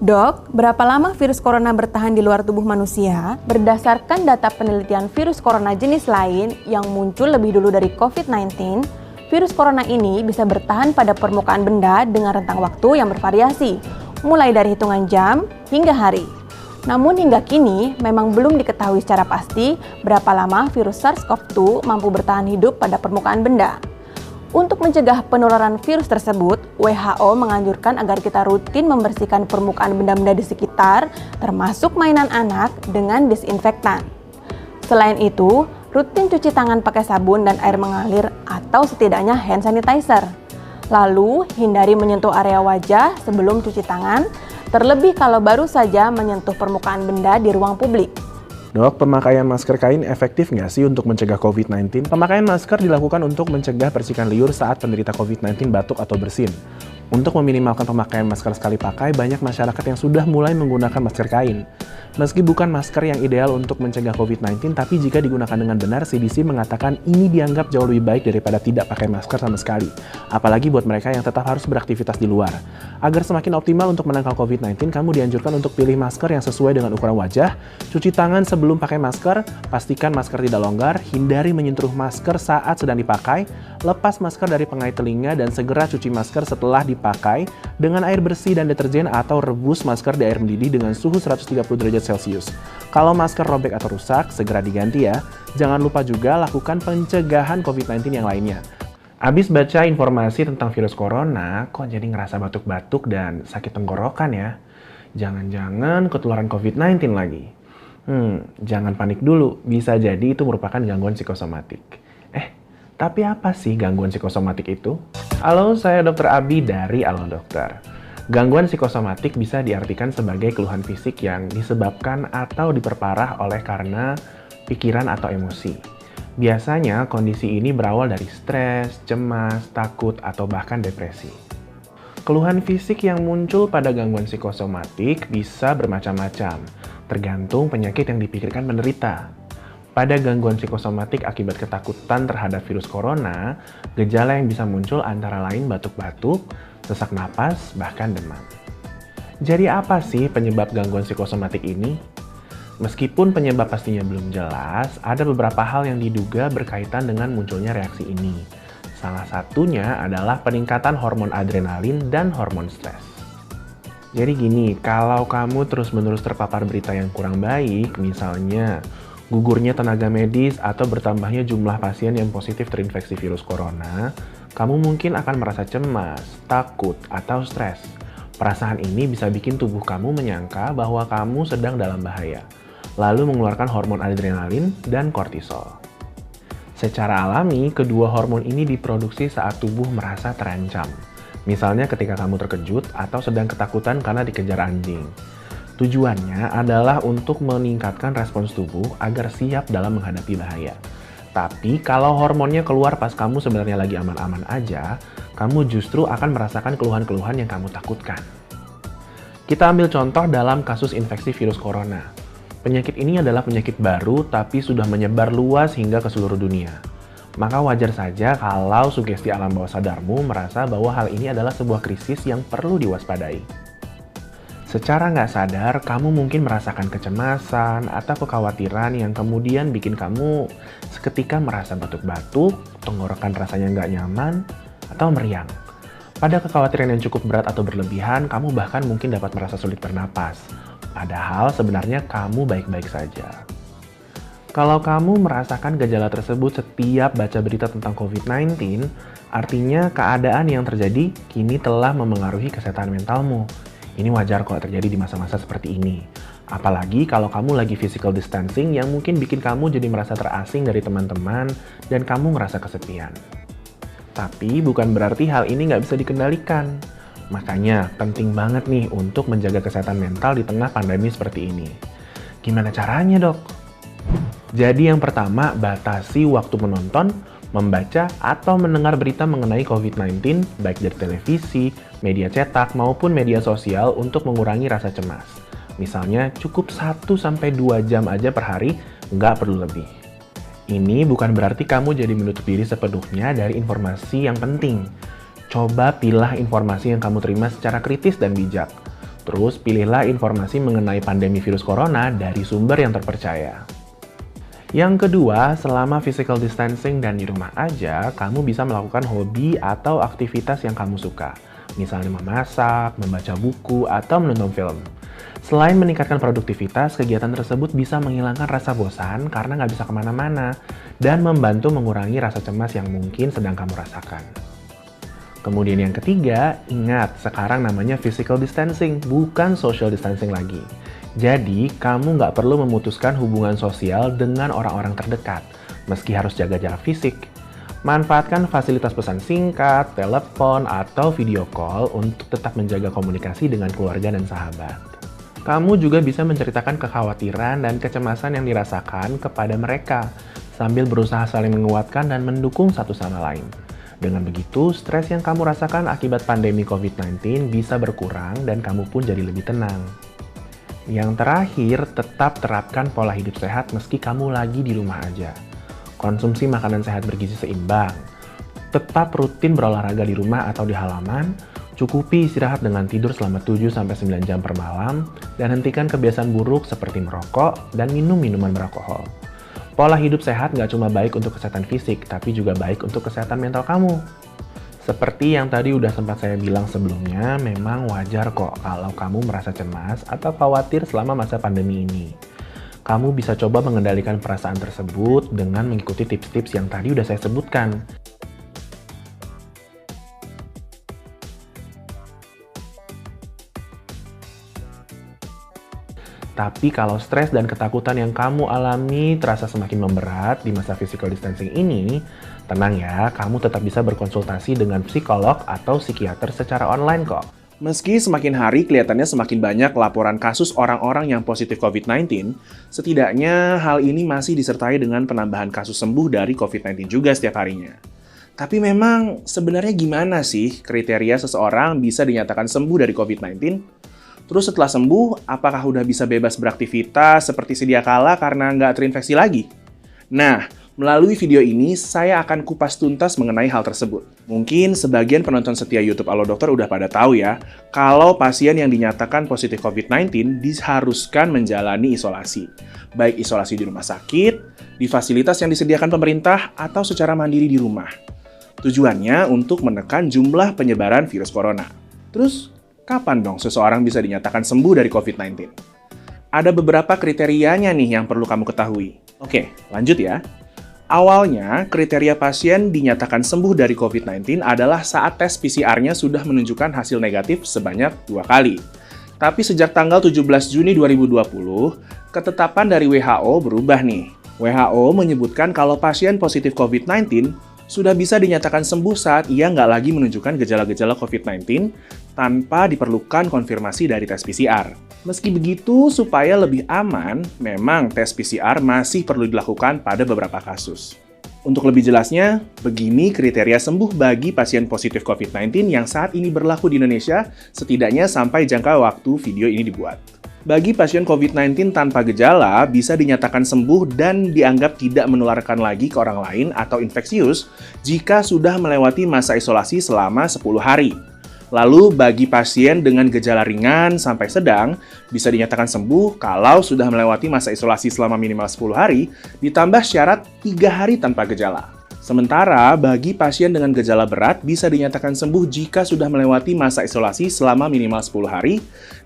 Dok, berapa lama virus corona bertahan di luar tubuh manusia? Berdasarkan data penelitian virus corona jenis lain yang muncul lebih dulu dari COVID-19, virus corona ini bisa bertahan pada permukaan benda dengan rentang waktu yang bervariasi, mulai dari hitungan jam hingga hari. Namun hingga kini memang belum diketahui secara pasti berapa lama virus SARS-CoV-2 mampu bertahan hidup pada permukaan benda. Untuk mencegah penularan virus tersebut, WHO menganjurkan agar kita rutin membersihkan permukaan benda-benda di sekitar, termasuk mainan anak, dengan disinfektan. Selain itu, rutin cuci tangan pakai sabun dan air mengalir atau setidaknya hand sanitizer. Lalu, hindari menyentuh area wajah sebelum cuci tangan, terlebih kalau baru saja menyentuh permukaan benda di ruang publik. Dok, pemakaian masker kain efektif nggak sih untuk mencegah COVID-19? Pemakaian masker dilakukan untuk mencegah percikan liur saat penderita COVID-19 batuk atau bersin. Untuk meminimalkan pemakaian masker sekali pakai, banyak masyarakat yang sudah mulai menggunakan masker kain. Meski bukan masker yang ideal untuk mencegah COVID-19, tapi jika digunakan dengan benar, CDC mengatakan ini dianggap jauh lebih baik daripada tidak pakai masker sama sekali. Apalagi buat mereka yang tetap harus beraktivitas di luar. Agar semakin optimal untuk menangkal COVID-19, kamu dianjurkan untuk pilih masker yang sesuai dengan ukuran wajah, cuci tangan sebelum pakai masker, pastikan masker tidak longgar, hindari menyentuh masker saat sedang dipakai, lepas masker dari pengait telinga, dan segera cuci masker setelah dipakai dengan air bersih dan deterjen atau rebus masker di air mendidih dengan suhu 130 derajat Celcius. Kalau masker robek atau rusak, segera diganti ya. Jangan lupa juga lakukan pencegahan COVID-19 yang lainnya. Abis baca informasi tentang virus corona, kok jadi ngerasa batuk-batuk dan sakit tenggorokan ya? Jangan-jangan ketularan COVID-19 lagi. Jangan panik dulu, bisa jadi itu merupakan gangguan psikosomatik. Tapi apa sih gangguan psikosomatik itu? Halo, saya Dr. Abi dari Halo Dokter. Gangguan psikosomatik bisa diartikan sebagai keluhan fisik yang disebabkan atau diperparah oleh karena pikiran atau emosi. Biasanya kondisi ini berawal dari stres, cemas, takut, atau bahkan depresi. Keluhan fisik yang muncul pada gangguan psikosomatik bisa bermacam-macam, tergantung penyakit yang dipikirkan penderita. Pada gangguan psikosomatik akibat ketakutan terhadap virus corona, gejala yang bisa muncul antara lain batuk-batuk, sesak napas, bahkan demam. Jadi apa sih penyebab gangguan psikosomatik ini? Meskipun penyebab pastinya belum jelas, ada beberapa hal yang diduga berkaitan dengan munculnya reaksi ini. Salah satunya adalah peningkatan hormon adrenalin dan hormon stres. Jadi gini, kalau kamu terus-menerus terpapar berita yang kurang baik, misalnya gugurnya tenaga medis atau bertambahnya jumlah pasien yang positif terinfeksi virus corona, kamu mungkin akan merasa cemas, takut, atau stres. Perasaan ini bisa bikin tubuh kamu menyangka bahwa kamu sedang dalam bahaya, lalu mengeluarkan hormon adrenalin dan kortisol. Secara alami, kedua hormon ini diproduksi saat tubuh merasa terancam. Misalnya ketika kamu terkejut atau sedang ketakutan karena dikejar anjing. Tujuannya adalah untuk meningkatkan respons tubuh agar siap dalam menghadapi bahaya. Tapi kalau hormonnya keluar pas kamu sebenarnya lagi aman-aman aja, kamu justru akan merasakan keluhan-keluhan yang kamu takutkan. Kita ambil contoh dalam kasus infeksi virus corona. Penyakit ini adalah penyakit baru tapi sudah menyebar luas hingga ke seluruh dunia. Maka wajar saja kalau sugesti alam bawah sadarmu merasa bahwa hal ini adalah sebuah krisis yang perlu diwaspadai. Secara nggak sadar, kamu mungkin merasakan kecemasan atau kekhawatiran yang kemudian bikin kamu seketika merasa batuk-batuk, tenggorokan rasanya nggak nyaman, atau meriang. Pada kekhawatiran yang cukup berat atau berlebihan, kamu bahkan mungkin dapat merasa sulit bernapas. Padahal sebenarnya kamu baik-baik saja. Kalau kamu merasakan gejala tersebut setiap baca berita tentang COVID-19, artinya keadaan yang terjadi kini telah memengaruhi kesehatan mentalmu. Ini wajar kok terjadi di masa-masa seperti ini. Apalagi kalau kamu lagi physical distancing yang mungkin bikin kamu jadi merasa terasing dari teman-teman dan kamu ngerasa kesepian. Tapi bukan berarti hal ini nggak bisa dikendalikan. Makanya penting banget nih untuk menjaga kesehatan mental di tengah pandemi seperti ini. Gimana caranya, Dok? Jadi yang pertama, batasi waktu menonton, membaca, atau mendengar berita mengenai COVID-19, baik dari televisi, media cetak, maupun media sosial untuk mengurangi rasa cemas. Misalnya, cukup 1-2 jam aja per hari, nggak perlu lebih. Ini bukan berarti kamu jadi menutup diri sepenuhnya dari informasi yang penting. Coba pilah informasi yang kamu terima secara kritis dan bijak. Terus pilihlah informasi mengenai pandemi virus corona dari sumber yang terpercaya. Yang kedua, selama physical distancing dan di rumah aja, kamu bisa melakukan hobi atau aktivitas yang kamu suka. Misalnya memasak, membaca buku, atau menonton film. Selain meningkatkan produktivitas, kegiatan tersebut bisa menghilangkan rasa bosan karena nggak bisa kemana-mana dan membantu mengurangi rasa cemas yang mungkin sedang kamu rasakan. Kemudian yang ketiga, ingat sekarang namanya physical distancing, bukan social distancing lagi. Jadi, kamu nggak perlu memutuskan hubungan sosial dengan orang-orang terdekat, meski harus jaga jarak fisik. Manfaatkan fasilitas pesan singkat, telepon, atau video call untuk tetap menjaga komunikasi dengan keluarga dan sahabat. Kamu juga bisa menceritakan kekhawatiran dan kecemasan yang dirasakan kepada mereka, sambil berusaha saling menguatkan dan mendukung satu sama lain. Dengan begitu, stres yang kamu rasakan akibat pandemi COVID-19 bisa berkurang dan kamu pun jadi lebih tenang. Yang terakhir, tetap terapkan pola hidup sehat meski kamu lagi di rumah aja. Konsumsi makanan sehat bergizi seimbang. Tetap rutin berolahraga di rumah atau di halaman. Cukupi istirahat dengan tidur selama 7-9 jam per malam. Dan hentikan kebiasaan buruk seperti merokok dan minum minuman beralkohol. Pola hidup sehat nggak cuma baik untuk kesehatan fisik, tapi juga baik untuk kesehatan mental kamu. Seperti yang tadi udah sempat saya bilang sebelumnya, memang wajar kok kalau kamu merasa cemas atau khawatir selama masa pandemi ini. Kamu bisa coba mengendalikan perasaan tersebut dengan mengikuti tips-tips yang tadi udah saya sebutkan. Tapi kalau stres dan ketakutan yang kamu alami terasa semakin memberat di masa physical distancing ini, tenang ya, kamu tetap bisa berkonsultasi dengan psikolog atau psikiater secara online kok. Meski semakin hari kelihatannya semakin banyak laporan kasus orang-orang yang positif COVID-19, setidaknya hal ini masih disertai dengan penambahan kasus sembuh dari COVID-19 juga setiap harinya. Tapi memang sebenarnya gimana sih kriteria seseorang bisa dinyatakan sembuh dari COVID-19? Terus setelah sembuh, apakah udah bisa bebas beraktivitas seperti sedia kala karena nggak terinfeksi lagi? Nah, melalui video ini saya akan kupas tuntas mengenai hal tersebut. Mungkin sebagian penonton setia YouTube Halo Dokter udah pada tahu ya, kalau pasien yang dinyatakan positif COVID-19 diharuskan menjalani isolasi. Baik isolasi di rumah sakit, di fasilitas yang disediakan pemerintah, atau secara mandiri di rumah. Tujuannya untuk menekan jumlah penyebaran virus corona. Terus, kapan dong seseorang bisa dinyatakan sembuh dari COVID-19? Ada beberapa kriterianya nih yang perlu kamu ketahui. Oke, lanjut ya. Awalnya, kriteria pasien dinyatakan sembuh dari COVID-19 adalah saat tes PCR-nya sudah menunjukkan hasil negatif sebanyak 2 kali. Tapi sejak tanggal 17 Juni 2020, ketetapan dari WHO berubah nih. WHO menyebutkan kalau pasien positif COVID-19 sudah bisa dinyatakan sembuh saat ia nggak lagi menunjukkan gejala-gejala COVID-19 tanpa diperlukan konfirmasi dari tes PCR. Meski begitu, supaya lebih aman, memang tes PCR masih perlu dilakukan pada beberapa kasus. Untuk lebih jelasnya, begini kriteria sembuh bagi pasien positif COVID-19 yang saat ini berlaku di Indonesia, setidaknya sampai jangka waktu video ini dibuat. Bagi pasien COVID-19 tanpa gejala, bisa dinyatakan sembuh dan dianggap tidak menularkan lagi ke orang lain atau infeksius jika sudah melewati masa isolasi selama 10 hari. Lalu, bagi pasien dengan gejala ringan sampai sedang, bisa dinyatakan sembuh kalau sudah melewati masa isolasi selama minimal 10 hari, ditambah syarat 3 hari tanpa gejala. Sementara, bagi pasien dengan gejala berat bisa dinyatakan sembuh jika sudah melewati masa isolasi selama minimal 10 hari,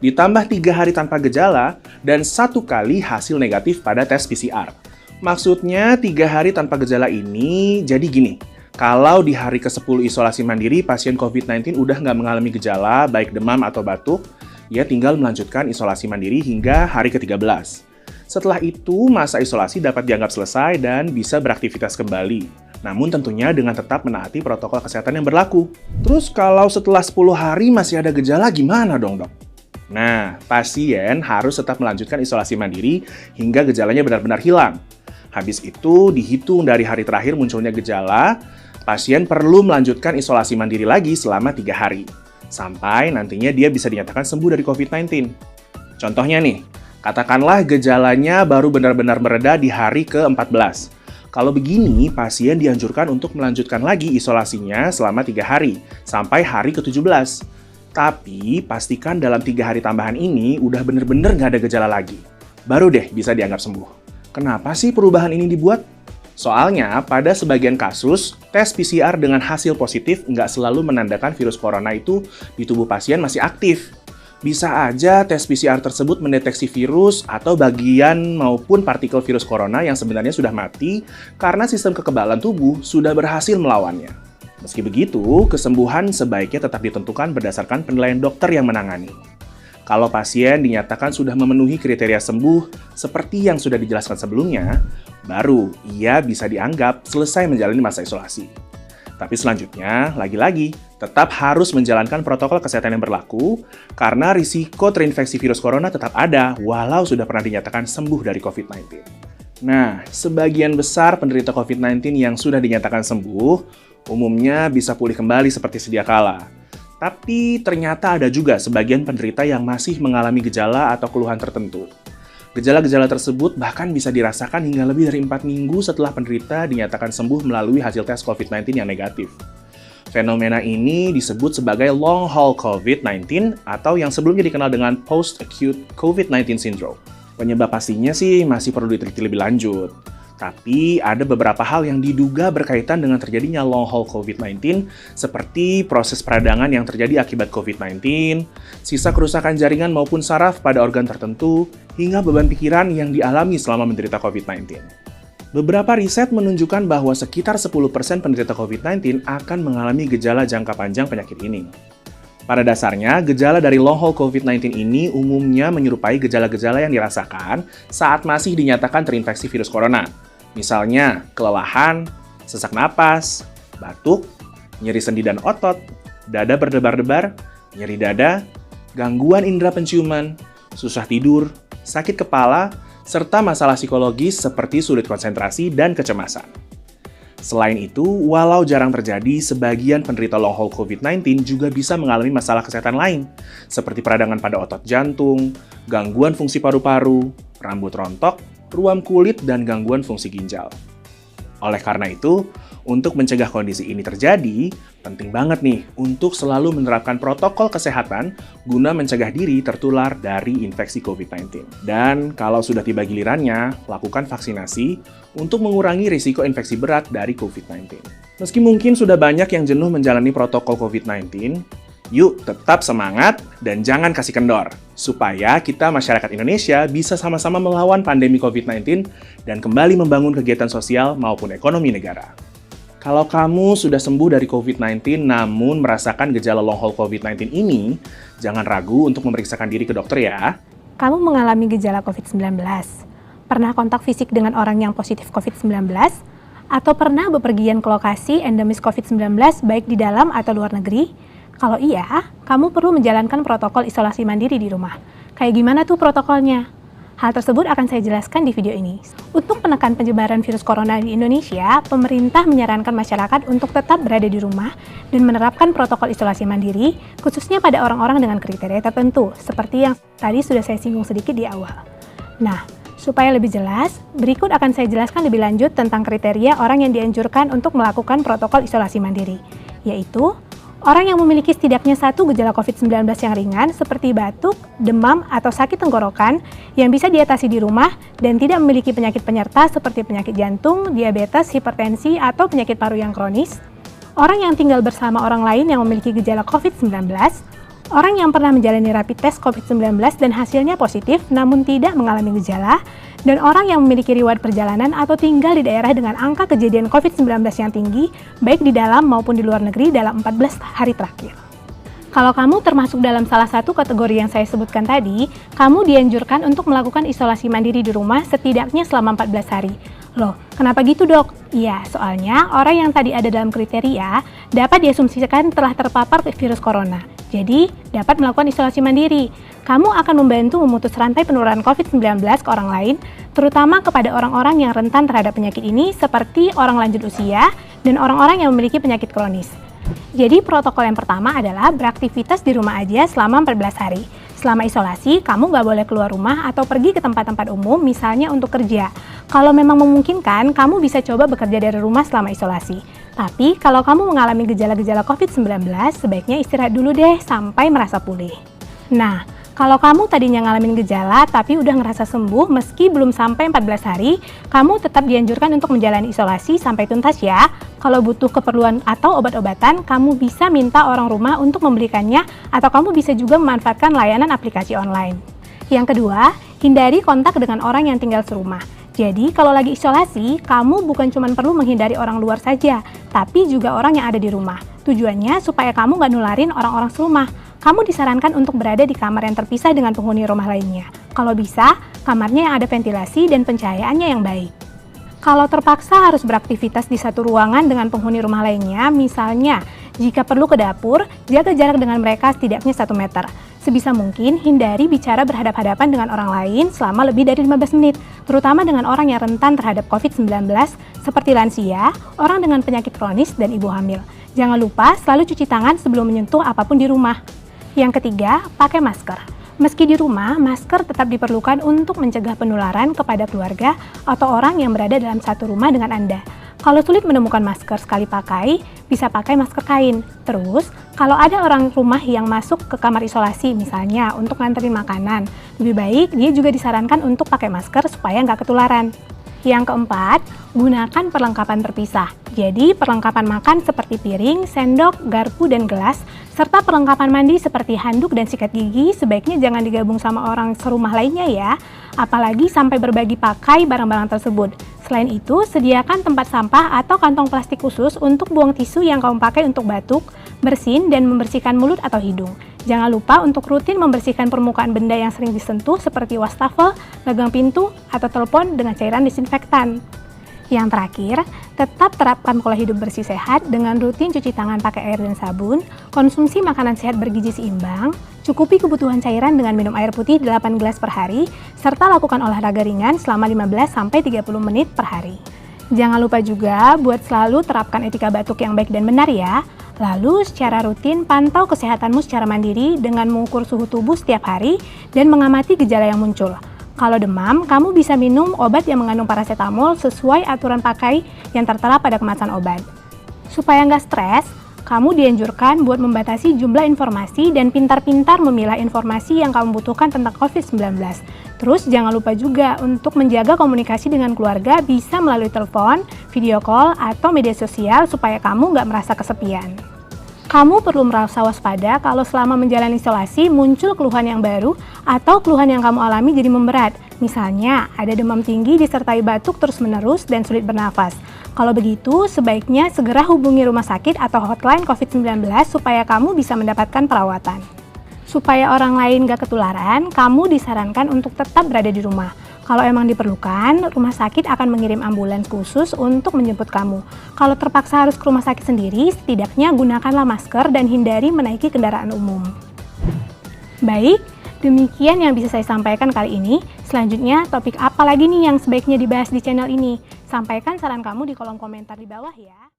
ditambah 3 hari tanpa gejala, dan 1 kali hasil negatif pada tes PCR. Maksudnya, 3 hari tanpa gejala ini jadi gini, kalau di hari ke-10 isolasi mandiri, pasien COVID-19 udah nggak mengalami gejala, baik demam atau batuk, ia tinggal melanjutkan isolasi mandiri hingga hari ke-13. Setelah itu, masa isolasi dapat dianggap selesai dan bisa beraktivitas kembali. Namun tentunya dengan tetap menaati protokol kesehatan yang berlaku. Terus kalau setelah 10 hari masih ada gejala gimana dong, Dok? Nah, pasien harus tetap melanjutkan isolasi mandiri hingga gejalanya benar-benar hilang. Habis itu dihitung dari hari terakhir munculnya gejala, pasien perlu melanjutkan isolasi mandiri lagi selama 3 hari. Sampai nantinya dia bisa dinyatakan sembuh dari COVID-19. Contohnya nih, katakanlah gejalanya baru benar-benar mereda di hari ke-14. Kalau begini, pasien dianjurkan untuk melanjutkan lagi isolasinya selama 3 hari, sampai hari ke-17. Tapi pastikan dalam 3 hari tambahan ini udah bener-bener nggak ada gejala lagi. Baru deh bisa dianggap sembuh. Kenapa sih perubahan ini dibuat? Soalnya pada sebagian kasus, tes PCR dengan hasil positif nggak selalu menandakan virus corona itu di tubuh pasien masih aktif. Bisa aja tes PCR tersebut mendeteksi virus atau bagian maupun partikel virus corona yang sebenarnya sudah mati karena sistem kekebalan tubuh sudah berhasil melawannya. Meski begitu, kesembuhan sebaiknya tetap ditentukan berdasarkan penilaian dokter yang menangani. Kalau pasien dinyatakan sudah memenuhi kriteria sembuh seperti yang sudah dijelaskan sebelumnya, baru ia bisa dianggap selesai menjalani masa isolasi. Tapi selanjutnya, lagi-lagi, tetap harus menjalankan protokol kesehatan yang berlaku karena risiko terinfeksi virus corona tetap ada walau sudah pernah dinyatakan sembuh dari COVID-19. Nah, sebagian besar penderita COVID-19 yang sudah dinyatakan sembuh umumnya bisa pulih kembali seperti sedia kala. Tapi ternyata ada juga sebagian penderita yang masih mengalami gejala atau keluhan tertentu. Gejala-gejala tersebut bahkan bisa dirasakan hingga lebih dari 4 minggu setelah penderita dinyatakan sembuh melalui hasil tes COVID-19 yang negatif. Fenomena ini disebut sebagai long haul COVID-19 atau yang sebelumnya dikenal dengan post-acute COVID-19 syndrome. Penyebab pastinya sih masih perlu diteliti lebih lanjut. Tapi ada beberapa hal yang diduga berkaitan dengan terjadinya long haul COVID-19 seperti proses peradangan yang terjadi akibat COVID-19, sisa kerusakan jaringan maupun saraf pada organ tertentu, hingga beban pikiran yang dialami selama menderita COVID-19. Beberapa riset menunjukkan bahwa sekitar 10% penderita COVID-19 akan mengalami gejala jangka panjang penyakit ini. Pada dasarnya, gejala dari long haul COVID-19 ini umumnya menyerupai gejala-gejala yang dirasakan saat masih dinyatakan terinfeksi virus corona. Misalnya, kelelahan, sesak napas, batuk, nyeri sendi dan otot, dada berdebar-debar, nyeri dada, gangguan indera penciuman, susah tidur, sakit kepala, serta masalah psikologis seperti sulit konsentrasi dan kecemasan. Selain itu, walau jarang terjadi, sebagian penderita long haul COVID-19 juga bisa mengalami masalah kesehatan lain, seperti peradangan pada otot jantung, gangguan fungsi paru-paru, rambut rontok, ruam kulit, dan gangguan fungsi ginjal. Oleh karena itu, untuk mencegah kondisi ini terjadi, penting banget nih untuk selalu menerapkan protokol kesehatan guna mencegah diri tertular dari infeksi COVID-19. Dan kalau sudah tiba gilirannya, lakukan vaksinasi untuk mengurangi risiko infeksi berat dari COVID-19. Meski mungkin sudah banyak yang jenuh menjalani protokol COVID-19, yuk tetap semangat dan jangan kasih kendor, supaya kita masyarakat Indonesia bisa sama-sama melawan pandemi COVID-19 dan kembali membangun kegiatan sosial maupun ekonomi negara. Kalau kamu sudah sembuh dari COVID-19 namun merasakan gejala long haul COVID-19 ini, jangan ragu untuk memeriksakan diri ke dokter ya. Kamu mengalami gejala COVID-19? Pernah kontak fisik dengan orang yang positif COVID-19? Atau pernah bepergian ke lokasi endemis COVID-19 baik di dalam atau luar negeri? Kalau iya, kamu perlu menjalankan protokol isolasi mandiri di rumah. Kayak gimana tuh protokolnya? Hal tersebut akan saya jelaskan di video ini. Untuk menekan penyebaran virus corona di Indonesia, pemerintah menyarankan masyarakat untuk tetap berada di rumah dan menerapkan protokol isolasi mandiri, khususnya pada orang-orang dengan kriteria tertentu, seperti yang tadi sudah saya singgung sedikit di awal. Nah, supaya lebih jelas, berikut akan saya jelaskan lebih lanjut tentang kriteria orang yang dianjurkan untuk melakukan protokol isolasi mandiri, yaitu orang yang memiliki setidaknya satu gejala COVID-19 yang ringan seperti batuk, demam, atau sakit tenggorokan yang bisa diatasi di rumah dan tidak memiliki penyakit penyerta seperti penyakit jantung, diabetes, hipertensi, atau penyakit paru yang kronis, orang yang tinggal bersama orang lain yang memiliki gejala COVID-19, orang yang pernah menjalani rapid test COVID-19 dan hasilnya positif namun tidak mengalami gejala, dan orang yang memiliki riwayat perjalanan atau tinggal di daerah dengan angka kejadian COVID-19 yang tinggi, baik di dalam maupun di luar negeri dalam 14 hari terakhir. Kalau kamu termasuk dalam salah satu kategori yang saya sebutkan tadi, kamu dianjurkan untuk melakukan isolasi mandiri di rumah setidaknya selama 14 hari. Loh, kenapa gitu dok? Iya, soalnya orang yang tadi ada dalam kriteria dapat diasumsikan telah terpapar virus corona. Jadi, dapat melakukan isolasi mandiri. Kamu akan membantu memutus rantai penularan COVID-19 ke orang lain, terutama kepada orang-orang yang rentan terhadap penyakit ini seperti orang lanjut usia dan orang-orang yang memiliki penyakit kronis. Jadi protokol yang pertama adalah beraktivitas di rumah aja selama 14 hari. Selama isolasi, kamu nggak boleh keluar rumah atau pergi ke tempat-tempat umum, misalnya untuk kerja. Kalau memang memungkinkan, kamu bisa coba bekerja dari rumah selama isolasi. Tapi, kalau kamu mengalami gejala-gejala COVID-19, sebaiknya istirahat dulu deh sampai merasa pulih. Nah, kalau kamu tadinya ngalamin gejala tapi udah ngerasa sembuh meski belum sampai 14 hari, kamu tetap dianjurkan untuk menjalani isolasi sampai tuntas ya. Kalau butuh keperluan atau obat-obatan, kamu bisa minta orang rumah untuk membelikannya atau kamu bisa juga memanfaatkan layanan aplikasi online. Yang kedua, hindari kontak dengan orang yang tinggal serumah. Jadi, kalau lagi isolasi, kamu bukan cuma perlu menghindari orang luar saja, tapi juga orang yang ada di rumah. Tujuannya supaya kamu nggak nularin orang-orang serumah. Kamu disarankan untuk berada di kamar yang terpisah dengan penghuni rumah lainnya. Kalau bisa, kamarnya yang ada ventilasi dan pencahayaannya yang baik. Kalau terpaksa harus beraktivitas di satu ruangan dengan penghuni rumah lainnya, misalnya jika perlu ke dapur, jaga jarak dengan mereka setidaknya 1 meter. Sebisa mungkin, hindari bicara berhadap-hadapan dengan orang lain selama lebih dari 15 menit, terutama dengan orang yang rentan terhadap COVID-19 seperti lansia, orang dengan penyakit kronis, dan ibu hamil. Jangan lupa selalu cuci tangan sebelum menyentuh apapun di rumah. Yang ketiga, pakai masker. Meski di rumah, masker tetap diperlukan untuk mencegah penularan kepada keluarga atau orang yang berada dalam satu rumah dengan Anda. Kalau sulit menemukan masker sekali pakai, bisa pakai masker kain. Terus, kalau ada orang rumah yang masuk ke kamar isolasi, misalnya untuk nganterin makanan, lebih baik dia juga disarankan untuk pakai masker supaya nggak ketularan. Yang keempat, gunakan perlengkapan terpisah. Jadi, perlengkapan makan seperti piring, sendok, garpu, dan gelas, serta perlengkapan mandi seperti handuk dan sikat gigi sebaiknya jangan digabung sama orang serumah lainnya ya, apalagi sampai berbagi pakai barang-barang tersebut. Selain itu, sediakan tempat sampah atau kantong plastik khusus untuk buang tisu yang kamu pakai untuk batuk, bersin, dan membersihkan mulut atau hidung. Jangan lupa untuk rutin membersihkan permukaan benda yang sering disentuh seperti wastafel, gagang pintu, atau telepon dengan cairan disinfektan. Yang terakhir, tetap terapkan pola hidup bersih sehat dengan rutin cuci tangan pakai air dan sabun, konsumsi makanan sehat bergizi seimbang, cukupi kebutuhan cairan dengan minum air putih 8 gelas per hari, serta lakukan olahraga ringan selama 15-30 menit per hari. Jangan lupa juga buat selalu terapkan etika batuk yang baik dan benar ya. Lalu secara rutin pantau kesehatanmu secara mandiri dengan mengukur suhu tubuh setiap hari dan mengamati gejala yang muncul. Kalau demam, kamu bisa minum obat yang mengandung paracetamol sesuai aturan pakai yang tertera pada kemasan obat. Supaya nggak stres, kamu dianjurkan buat membatasi jumlah informasi dan pintar-pintar memilah informasi yang kamu butuhkan tentang COVID-19. Terus jangan lupa juga untuk menjaga komunikasi dengan keluarga bisa melalui telepon, video call, atau media sosial supaya kamu nggak merasa kesepian. Kamu perlu merasa waspada kalau selama menjalani isolasi muncul keluhan yang baru atau keluhan yang kamu alami jadi memberat. Misalnya, ada demam tinggi disertai batuk terus-menerus dan sulit bernafas. Kalau begitu, sebaiknya segera hubungi rumah sakit atau hotline COVID-19 supaya kamu bisa mendapatkan perawatan. Supaya orang lain gak ketularan, kamu disarankan untuk tetap berada di rumah. Kalau emang diperlukan, rumah sakit akan mengirim ambulans khusus untuk menjemput kamu. Kalau terpaksa harus ke rumah sakit sendiri, setidaknya gunakanlah masker dan hindari menaiki kendaraan umum. Baik, demikian yang bisa saya sampaikan kali ini. Selanjutnya, topik apa lagi nih yang sebaiknya dibahas di channel ini? Sampaikan saran kamu di kolom komentar di bawah ya.